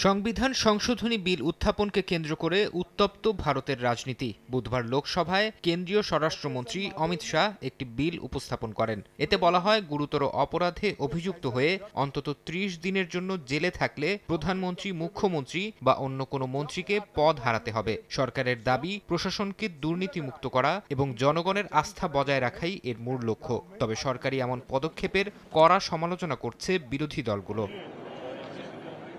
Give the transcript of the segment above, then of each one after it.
সংবিধান সংশোধনী বিল উত্থাপনকে কেন্দ্র করে উত্তপ্ত ভারতের রাজনীতি। বুধবার লোকসভায় কেন্দ্রীয় স্বরাষ্ট্রমন্ত্রী অমিত শাহ একটি বিল উপস্থাপন করেন। এতে বলা হয়, গুরুতর অপরাধে অভিযুক্ত হয়ে অন্তত ৩০ দিনের জন্য জেলে থাকলে প্রধানমন্ত্রী, মুখ্যমন্ত্রী বা অন্য কোনো মন্ত্রীকে পদ হারাতে হবে। সরকারের দাবি, প্রশাসনকে দুর্নীতিমুক্ত করা এবং জনগণের আস্থা বজায় রাখাই এর মূল লক্ষ্য। তবে সরকারি এমন পদক্ষেপের কড়া সমালোচনা করছে বিরোধী দলগুলো।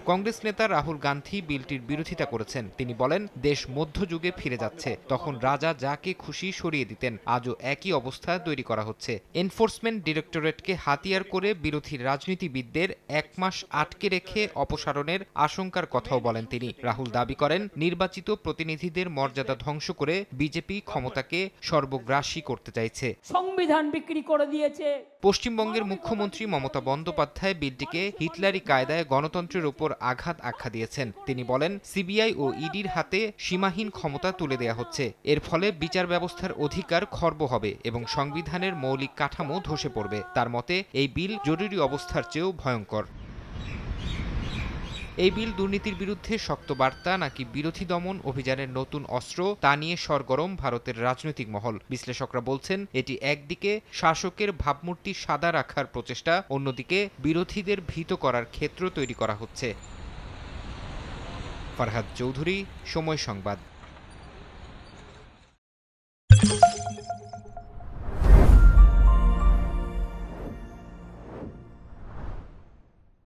কংগ্রেস নেতা রাহুল গান্ধী বিলটির বিরোধিতা করেছেন। তিনি বলেন, দেশ মধ্যযুগে ফিরে যাচ্ছে। তখন রাজা যাকে খুশি সরিয়ে দিতেন। আজও একই অবস্থা তৈরি করা হচ্ছে। এনফোর্সমেন্ট ডিরেক্টরেটকে হাতিয়ার করে বিরোধী রাজনীতিবিদদের ১ মাস আটকে রেখে অপসারণের আশঙ্কার কথাও বলেন তিনি। রাহুল দাবি করেন, নির্বাচিত প্রতিনিধিদের মর্যাদা ধ্বংস করে বিজেপি ক্ষমতাকে সর্বগ্রাসী করতে চাইছে। সংবিধান বিক্রি করে দিয়েছে। পশ্চিমবঙ্গের মুখ্যমন্ত্রী মমতা বন্দ্যোপাধ্যায় বিলটিকে হিটলারি কায়দায় গণতন্ত্রের উপর আঘাত আখ্যা দিয়েছেন। তিনি বলেন, সিবিআই ও ইডির হাতে সীমাহীন ক্ষমতা তুলে দেয়া হচ্ছে। এর ফলে বিচার ব্যবস্থার অধিকার খর্ব হবে এবং সংবিধানের মৌলিক কাঠামো ধসে পড়বে। তার মতে, এই বিল জরুরি অবস্থার চেয়েও ভয়ঙ্কর। এই বিল দুর্নীতির বিরুদ্ধে শক্ত বার্তা নাকি বিরোধী দমন অভিযানের নতুন অস্ত্র, তা নিয়ে সরগরম ভারতের রাজনৈতিক মহল। বিশ্লেষকরা বলছেন, এটি একদিকে শাসকের ভাবমূর্তি সাদা রাখার প্রচেষ্টা, অন্যদিকে বিরোধীদের ভীত করার ক্ষেত্র তৈরি করা হচ্ছে। ফারহাদ চৌধুরী, সময় সংবাদ।